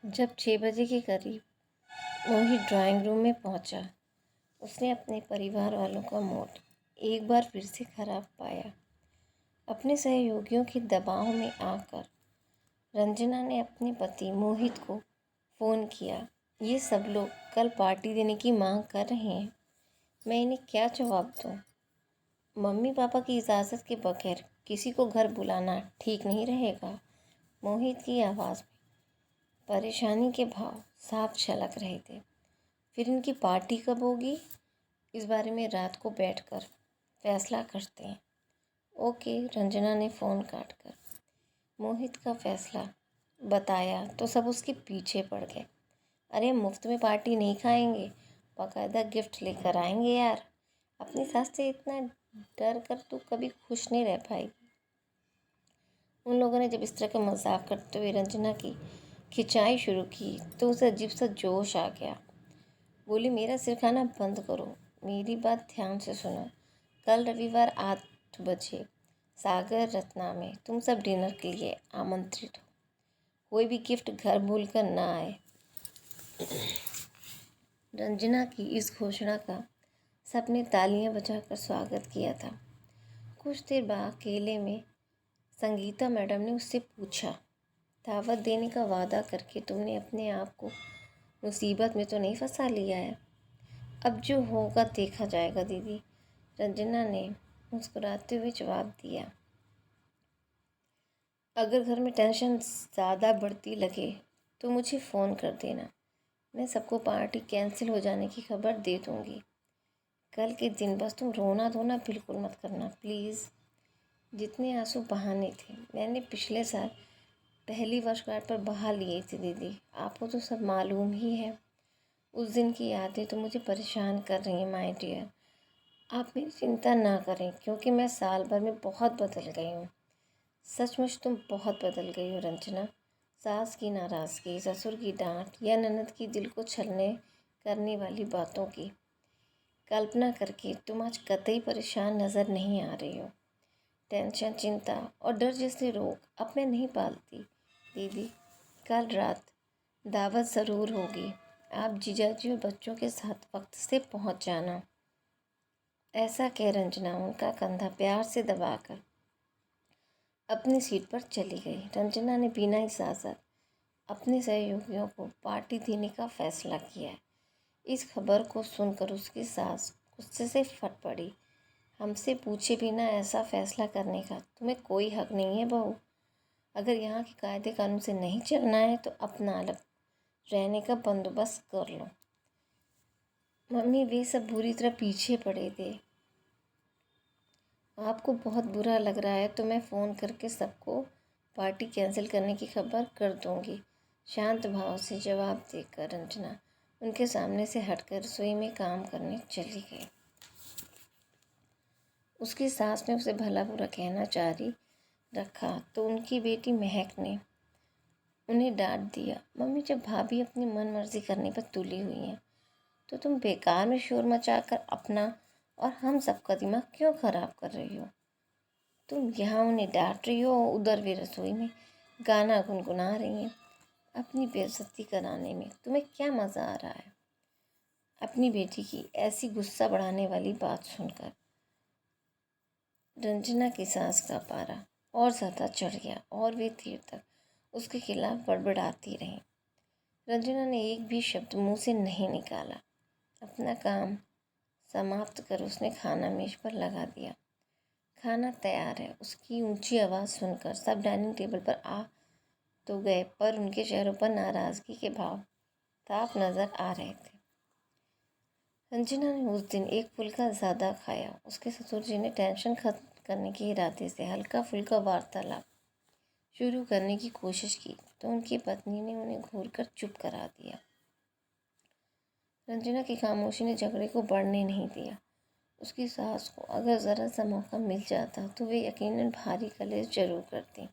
जब 6 बजे के करीब मोहित ड्राइंग रूम में पहुंचा, उसने अपने परिवार वालों का मूड एक बार फिर से खराब पाया। अपने सहयोगियों के दबाव में आकर रंजना ने अपने पति मोहित को फ़ोन किया। ये सब लोग कल पार्टी देने की मांग कर रहे हैं, मैं इन्हें क्या जवाब दूँ? मम्मी पापा की इजाज़त के बगैर किसी को घर बुलाना ठीक नहीं रहेगा। मोहित की आवाज़ में परेशानी के भाव साफ झलक रहे थे। फिर इनकी पार्टी कब होगी, इस बारे में रात को बैठकर फैसला करते हैं। ओके, रंजना ने फ़ोन काटकर मोहित का फैसला बताया तो सब उसके पीछे पड़ गए। अरे मुफ्त में पार्टी नहीं खाएंगे, बाकायदा गिफ्ट लेकर आएंगे यार। अपनी सास से इतना डर कर तू कभी खुश नहीं रह पाएगी। उन लोगों ने जब इस तरह का मजाक करते हुए रंजना की खिंचाई शुरू की तो उसे अजीब सा जोश आ गया। बोली, मेरा सिर खाना बंद करो, मेरी बात ध्यान से सुनो। कल रविवार 8 बजे सागर रत्ना में तुम सब डिनर के लिए आमंत्रित हो। कोई भी गिफ्ट घर भूल कर ना आए। रंजना की इस घोषणा का सबने तालियां बजाकर स्वागत किया था। कुछ देर बाद अकेले में संगीता मैडम ने उससे पूछा, दावत देने का वादा करके तुमने अपने आप को मुसीबत में तो नहीं फंसा लिया है? अब जो होगा देखा जाएगा दीदी, रंजना ने मुस्कुराते हुए जवाब दिया। अगर घर में टेंशन ज़्यादा बढ़ती लगे तो मुझे फ़ोन कर देना, मैं सबको पार्टी कैंसिल हो जाने की खबर दे दूँगी। कल के दिन बस तुम रोना धोना बिल्कुल मत करना प्लीज़। जितने आंसू बहाने थे मैंने पिछले साल पहली वर्षगांठ पर बहा लिए थे दीदी, आपको तो सब मालूम ही है। उस दिन की यादें तो मुझे परेशान कर रही हैं माय डियर। आप मेरी चिंता ना करें क्योंकि मैं साल भर में बहुत बदल गई हूँ। सचमुच तुम बहुत बदल गई हो रंजना। सास की नाराज़गी, ससुर की डांट या ननद की दिल को छलने करने वाली बातों की कल्पना करके तुम आज कतई परेशान नज़र नहीं आ रही हो। टेंशन, चिंता और डर जैसे रोग अब मैं नहीं पालती दीदी। कल रात दावत ज़रूर होगी, आप जीजाजी और बच्चों के साथ वक्त से पहुंच जाना। ऐसा कह रंजना उनका कंधा प्यार से दबाकर अपनी सीट पर चली गई। रंजना ने बिना इजाज़त अपने सहयोगियों को पार्टी देने का फैसला किया है। इस खबर को सुनकर उसकी सास गुस्से से फट पड़ी। हमसे पूछे बिना ऐसा फैसला करने का तुम्हें कोई हक नहीं है बहू। अगर यहाँ के कायदे कानून से नहीं चलना है तो अपना अलग रहने का बंदोबस्त कर लो। मम्मी, वे सब बुरी तरह पीछे पड़े थे। आपको बहुत बुरा लग रहा है तो मैं फ़ोन करके सबको पार्टी कैंसिल करने की खबर कर दूंगी। शांत भाव से जवाब देकर रंजना उनके सामने से हटकर रसोई में काम करने चली गई। उसकी सास ने उसे भला बुरा कहना जारी रखा तो उनकी बेटी महक ने उन्हें डांट दिया। मम्मी, जब भाभी अपनी मन मर्जी करने पर तुली हुई हैं तो तुम बेकार में शोर मचाकर अपना और हम सबका दिमाग क्यों ख़राब कर रही हो? तुम यहाँ उन्हें डांट रही हो, उधर वे रसोई में गाना गुनगुना रही हैं। अपनी बेइज्जती कराने में तुम्हें क्या मज़ा आ रहा है? अपनी बेटी की ऐसी गुस्सा बढ़ाने वाली बात सुनकर रंजना की सांस का पारा और ज़्यादा चढ़ गया और वे देर तक उसके खिलाफ बड़बड़ाती रहीं। रंजना ने एक भी शब्द मुंह से नहीं निकाला। अपना काम समाप्त कर उसने खाना मेज पर लगा दिया। खाना तैयार है। उसकी ऊंची आवाज़ सुनकर सब डाइनिंग टेबल पर आ तो गए, पर उनके चेहरों पर नाराज़गी के भाव साफ नज़र आ रहे थे। रंजना ने उस दिन एक फुल्का ज़्यादा खाया। उसके ससुर जी ने टेंशन खत्म करने के इरादे से हल्का फुल्का वार्तालाप शुरू करने की कोशिश की तो उनकी पत्नी ने उन्हें घूर कर चुप करा दिया। रंजना की खामोशी ने झगड़े को बढ़ने नहीं दिया। उसकी सास को अगर ज़रा सा मौका मिल जाता तो वे यकीनन भारी कलेश जरूर करती।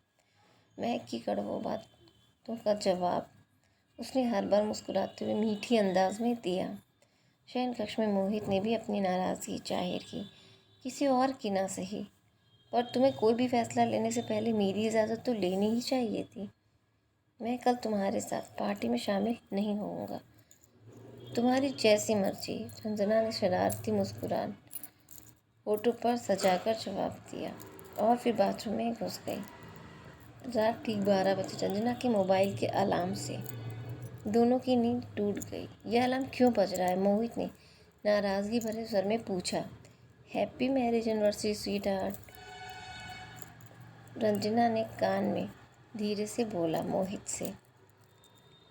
महक की कड़वों बातों का जवाब उसने हर बार मुस्कुराते हुए मीठी अंदाज में दिया। शयन कक्ष में मोहित ने भी अपनी नाराज़गी जाहिर की। किसी और की ना सही, पर तुम्हें कोई भी फैसला लेने से पहले मेरी इजाज़त तो लेनी ही चाहिए थी। मैं कल तुम्हारे साथ पार्टी में शामिल नहीं होऊंगा। तुम्हारी जैसी मर्जी, रंजना ने शरारती मुस्कुरान होठों पर सजाकर जवाब दिया और फिर बाथरूम में घुस गई। रात ठीक 12 बजे रंजना के मोबाइल के अलार्म से दोनों की नींद टूट गई। यह अलार्म क्यों बज रहा है? मोहित ने नाराज़गी भरे स्वर में पूछा। Happy marriage anniversary sweet heart, Ranjana ने कान में धीरे से बोला। मोहित से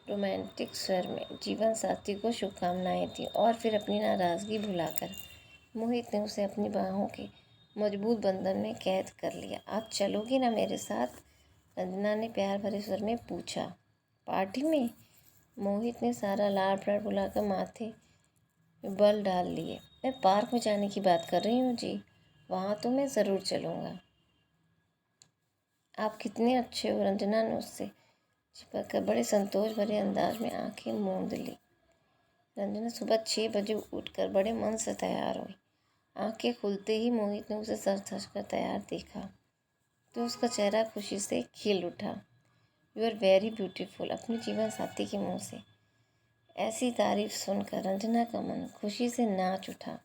रोमांटिक स्वर में जीवन साथी को शुभकामनाएं थी और फिर अपनी नाराज़गी भुलाकर मोहित ने उसे अपनी बाहों के मजबूत बंधन में कैद कर लिया। आज चलोगी ना मेरे साथ? रंजना ने प्यार भरे स्वर में पूछा। पार्टी में? मोहित ने सारा लाड़ प्यार बुलाकर माथे में बल डाल लिए। मैं पार्क में जाने की बात कर रही हूँ जी, वहाँ तो मैं ज़रूर चलूँगा। आप कितने अच्छे हो, रंजना ने उससे चिपक कर बड़े संतोष भरे अंदाज में आंखें मूंद ली। रंजना सुबह 6 बजे उठकर बड़े मन से तैयार हुई। आंखें खुलते ही मोहित ने उसे सर धस कर तैयार देखा तो उसका चेहरा खुशी से खिल उठा। यू आर वेरी ब्यूटीफुल, अपने जीवन साथी के मुंह से ऐसी तारीफ सुनकर रंजना का मन खुशी से नाच उठा।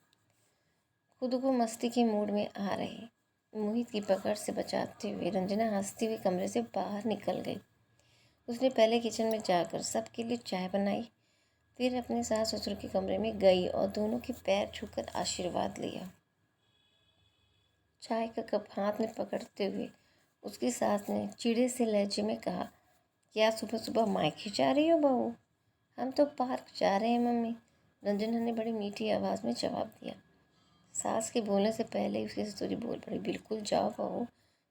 खुद को मस्ती के मूड में आ रहे मोहित की पकड़ से बचाते हुए रंजना हंसती हुई कमरे से बाहर निकल गई। उसने पहले किचन में जाकर सबके लिए चाय बनाई, फिर अपने सास ससुर के कमरे में गई और दोनों के पैर छूकर आशीर्वाद लिया। चाय का कप हाथ में पकड़ते हुए उसकी सास ने चिढ़े से लहजे में कहा, क्या सुबह सुबह मायके जा रही हो बहू? हम तो पार्क जा रहे हैं मम्मी, रंजना ने बड़ी मीठी आवाज़ में जवाब दिया। सास के बोलने से पहले ही उसकी ससुरी बोल पड़ी, बिल्कुल जाओ बहू,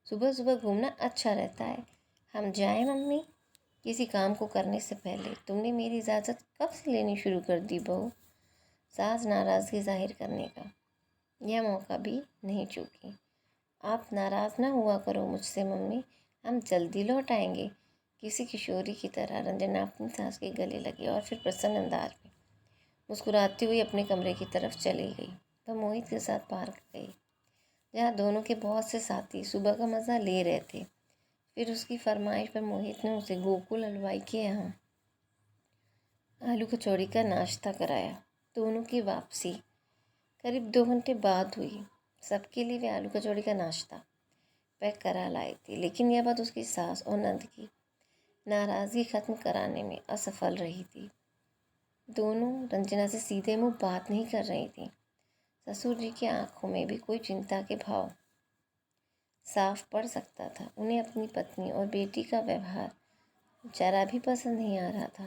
सुबह सुबह घूमना अच्छा रहता है। हम जाएं मम्मी? किसी काम को करने से पहले तुमने मेरी इजाज़त कब से लेनी शुरू कर दी बहू? सास नाराज़गी जाहिर करने का यह मौका भी नहीं चूकी। आप नाराज़ ना हुआ करो मुझसे मम्मी, हम जल्दी लौट आएंगे। किसी किशोरी की तरह रंजना अपनी सास के गले लगी और फिर प्रसन्न अंदाज में मुस्कुराती हुई अपने कमरे की तरफ चली गई। तो मोहित के साथ पार्क गई, जहाँ दोनों के बहुत से साथी सुबह का मज़ा ले रहे थे। फिर उसकी फरमाइश पर मोहित ने उसे गोकुल हलवाई के यहाँ आलू कचौड़ी का नाश्ता कराया। दोनों की वापसी करीब 2 घंटे बाद हुई। सबके लिए वे आलू कचौड़ी का नाश्ता पैक करा लाए थे, लेकिन यह बात उसकी सास और नंद की नाराज़गी ख़त्म कराने में असफल रही थी। दोनों रंजना से सीधे मुंह बात नहीं कर रही थी। ससुर जी की आंखों में भी कोई चिंता के भाव साफ पड़ सकता था। उन्हें अपनी पत्नी और बेटी का व्यवहार जरा भी पसंद नहीं आ रहा था,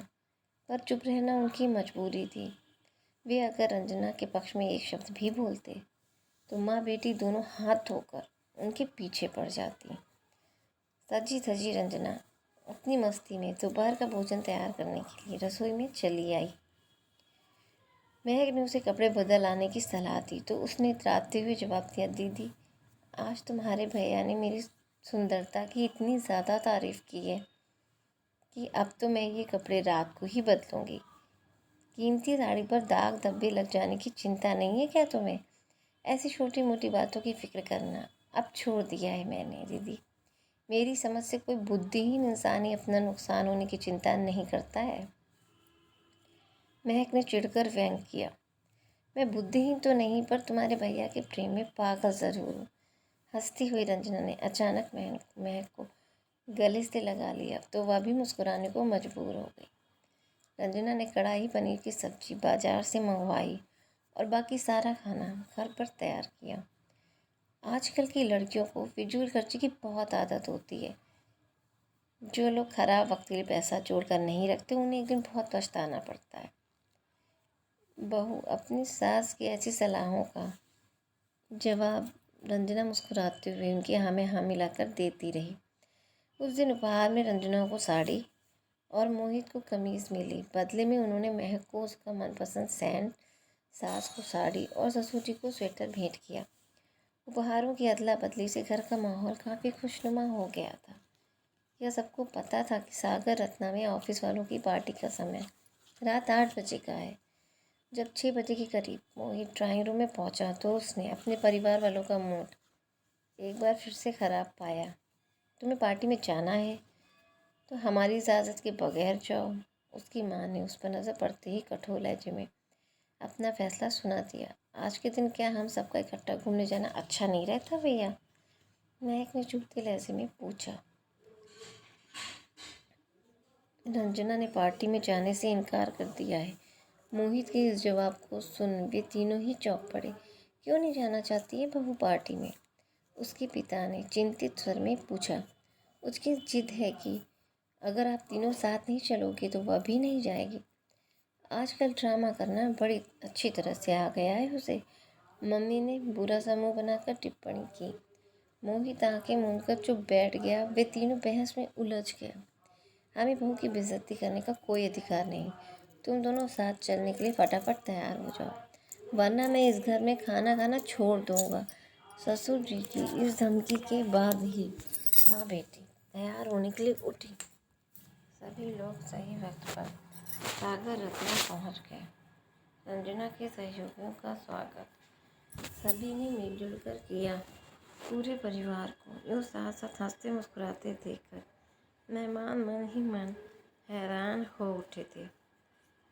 पर चुप रहना उनकी मजबूरी थी। वे अगर रंजना के पक्ष में एक शब्द भी बोलते तो माँ बेटी दोनों हाथ धोकर उनके पीछे पड़ जाती। सजी धजी रंजना अपनी मस्ती में दोपहर का भोजन तैयार करने के लिए रसोई में चली आई। महक ने उसे कपड़े बदल आने की सलाह दी तो उसने इतराते हुए जवाब दिया, दीदी आज तुम्हारे भैया ने मेरी सुंदरता की इतनी ज़्यादा तारीफ़ की है कि अब तो मैं ये कपड़े रात को ही बदलूँगी। कीमती साड़ी पर दाग धब्बे लग जाने की चिंता नहीं है क्या तुम्हें? ऐसी छोटी मोटी बातों की फ़िक्र करना अब छोड़ दिया है मैंने दीदी। मेरी समझ से कोई बुद्धिहीन इंसान ही अपना नुकसान होने की चिंता नहीं करता है। महक ने चिढ़कर व्यंग किया, मैं बुद्धिहीन तो नहीं, पर तुम्हारे भैया के प्रेम में पागल ज़रूर हूँ। हंसती हुई रंजना ने अचानक महक को गले से लगा लिया तो वह भी मुस्कुराने को मजबूर हो गई। रंजना ने कढ़ाई पनीर की सब्जी बाजार से मंगवाई और बाकी सारा खाना घर पर तैयार किया। आजकल की लड़कियों को फिजूल खर्ची की बहुत आदत होती है। जो लोग खराब वक्त के लिए पैसा जोड़ कर नहीं रखते उन्हें एक दिन बहुत पछताना पड़ता है। बहू अपनी सास की ऐसी सलाहों का जवाब रंजना मुस्कुराते हुए उनकी हाँ में हाँ मिलाकर देती रही। उस दिन उपहार में रंजना को साड़ी और मोहित को कमीज़ मिली। बदले में उन्होंने महक को उसका मनपसंद सैंड, सास को साड़ी और ससुर जी को स्वेटर भेंट किया। उपहारों की अदला बदली से घर का माहौल काफ़ी खुशनुमा हो गया था। यह सबको पता था कि सागर रत्ना में ऑफिस वालों की पार्टी का समय रात 8 बजे का है। जब 6 बजे के करीब मोहित ड्राइंग रूम में पहुंचा तो उसने अपने परिवार वालों का मूड एक बार फिर से ख़राब पाया। तुम्हें पार्टी में जाना है? तो हमारी इजाज़त के बगैर जाओ। उसकी माँ ने उस पर नज़र पड़ते ही कठोर लहजे में अपना फैसला सुना दिया। आज के दिन क्या हम सबका इकट्ठा घूमने जाना अच्छा नहीं रहता भैया? महक ने चुभते लहजे में पूछा। रंजना ने पार्टी में जाने से इनकार कर दिया है। मोहित के इस जवाब को सुन वे तीनों ही चौंक पड़े। क्यों नहीं जाना चाहती है बहू पार्टी में? उसके पिता ने चिंतित स्वर में पूछा। उसकी जिद है कि अगर आप तीनों साथ नहीं चलोगे तो वह भी नहीं जाएगी। आजकल ड्रामा करना बड़ी अच्छी तरह से आ गया है उसे, मम्मी ने बुरा सा मुँह बनाकर टिप्पणी की। मोहित आंखें मूंद कर चुप बैठ गया। वे तीनों बहस में उलझ गया। हमें बहू की बेइज्जती करने का कोई अधिकार नहीं। तुम दोनों साथ चलने के लिए फटाफट तैयार हो जाओ, वरना मैं इस घर में खाना खाना छोड़ दूंगा। ससुर जी की इस धमकी के बाद ही माँ बेटी तैयार होने के लिए उठी। सभी लोग सही वक्त पर सागर रत्न पहुँच गए। रंजना के सहयोगियों का स्वागत सभी ने मिलजुल कर किया। पूरे परिवार को यूँ साथ साथ हंसते मुस्कुराते देखकर मेहमान मन ही मन हैरान हो उठे थे।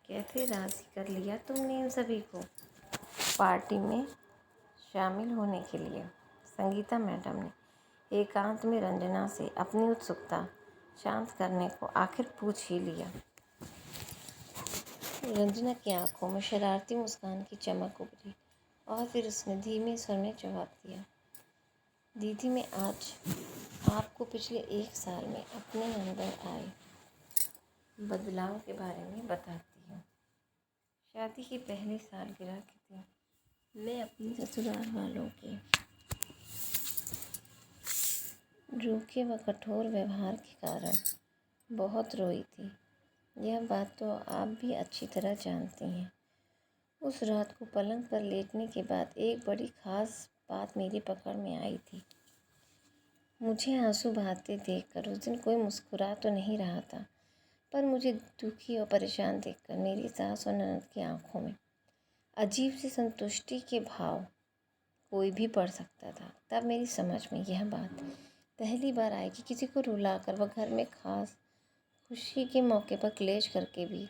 कैसे राजी कर लिया तुमने इन सभी को पार्टी में शामिल होने के लिए? संगीता मैडम ने एकांत में रंजना से अपनी उत्सुकता शांत करने को आखिर पूछ ही लिया। रंजना की आंखों में शरारती मुस्कान की चमक उभरी और फिर उसने धीमे स्वर में जवाब दिया। दीदी, मैं आज आपको पिछले 1 साल में अपने अंदर आए बदलाव के बारे में बताती हूँ। शादी की पहली सालगिरह के दिन मैं अपने ससुराल वालों के रूखे व कठोर व्यवहार के कारण बहुत रोई थी। यह बात तो आप भी अच्छी तरह जानती हैं। उस रात को पलंग पर लेटने के बाद एक बड़ी खास बात मेरी पकड़ में आई थी। मुझे आंसू बहाते देखकर उस दिन कोई मुस्कुरा तो नहीं रहा था, पर मुझे दुखी और परेशान देखकर मेरी सास और ननद की आंखों में अजीब सी संतुष्टि के भाव कोई भी पढ़ सकता था। तब मेरी समझ में यह बात पहली बार आई कि किसी को रुलाकर व घर में खास खुशी के मौके पर क्लेश करके भी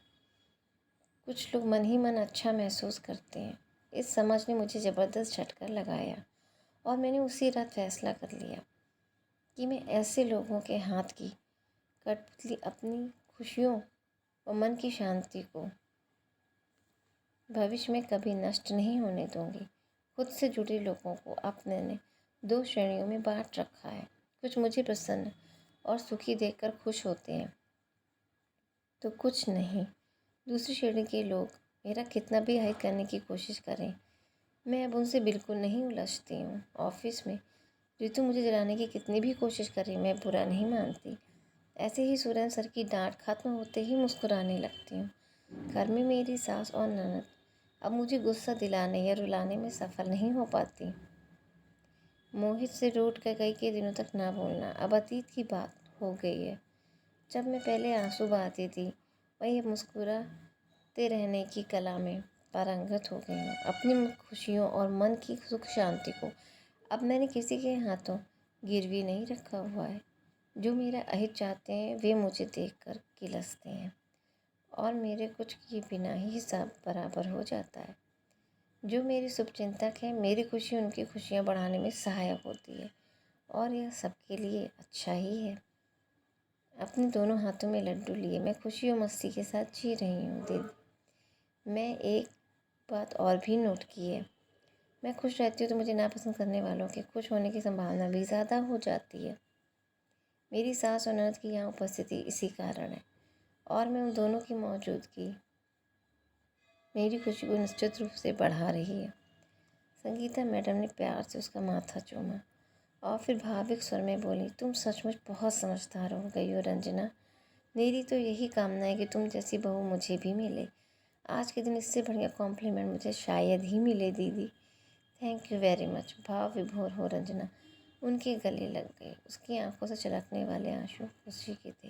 कुछ लोग मन ही मन अच्छा महसूस करते हैं। इस समझ ने मुझे ज़बरदस्त झटका लगाया और मैंने उसी रात फैसला कर लिया कि मैं ऐसे लोगों के हाथ की कठपुतली अपनी खुशियों और मन की शांति को भविष्य में कभी नष्ट नहीं होने दूंगी। खुद से जुड़े लोगों को अपने ने 2 श्रेणियों में बांट रखा है। कुछ मुझे प्रसन्न और सुखी देखकर खुश होते हैं तो कुछ नहीं। दूसरी श्रेणी के लोग मेरा कितना भी हाइक करने की कोशिश करें, मैं अब उनसे बिल्कुल नहीं उलझती हूँ। ऑफिस में रितु मुझे जलाने की कितनी भी कोशिश करे, मैं बुरा नहीं मानती। ऐसे ही सुरेंद्र सर की डांट खत्म होते ही मुस्कुराने लगती हूँ। घर में मेरी सास और ननद अब मुझे गुस्सा दिलाने या रुलाने में सफल नहीं हो पाती। मोहित से रूठ कर कई दिनों तक ना बोलना अब अतीत की बात हो गई है। जब मैं पहले आंसू बहाती थी, वही अब मुस्कुराते रहने की कला में पारंगत हो गई हूँ। अपनी खुशियों और मन की सुख शांति को अब मैंने किसी के हाथों गिरवी नहीं रखा हुआ है। जो मेरा अहित चाहते हैं वे मुझे देखकर किलसते हैं और मेरे कुछ किए बिना ही सब बराबर हो जाता है। जो मेरी शुभचिंतक है, मेरी खुशी उनकी खुशियाँ बढ़ाने में सहायक होती है और यह सबके लिए अच्छा ही है। अपने दोनों हाथों में लड्डू लिए मैं खुशी और मस्ती के साथ जी रही हूँ। दीदी, मैं एक बात और भी नोट की है, मैं खुश रहती हूँ तो मुझे नापसंद करने वालों के खुश होने की संभावना भी ज़्यादा हो जाती है। मेरी सास और ननद की यहाँ उपस्थिति इसी कारण है और मैं उन दोनों की मौजूदगी मेरी खुशी को निश्चित रूप से बढ़ा रही है। संगीता मैडम ने प्यार से उसका माथा चूमा और फिर भावुक स्वर में बोली, तुम सचमुच बहुत समझदार हो गई हो रंजना। मेरी तो यही कामना है कि तुम जैसी बहू मुझे भी मिले। आज के दिन इससे बढ़िया कॉम्प्लीमेंट मुझे शायद ही मिले दीदी। Thank you very much. भाव विभोर हो रंजना उनके गले लग गई। उसकी आंखों से छलकने वाले आंसू खुशी के थे।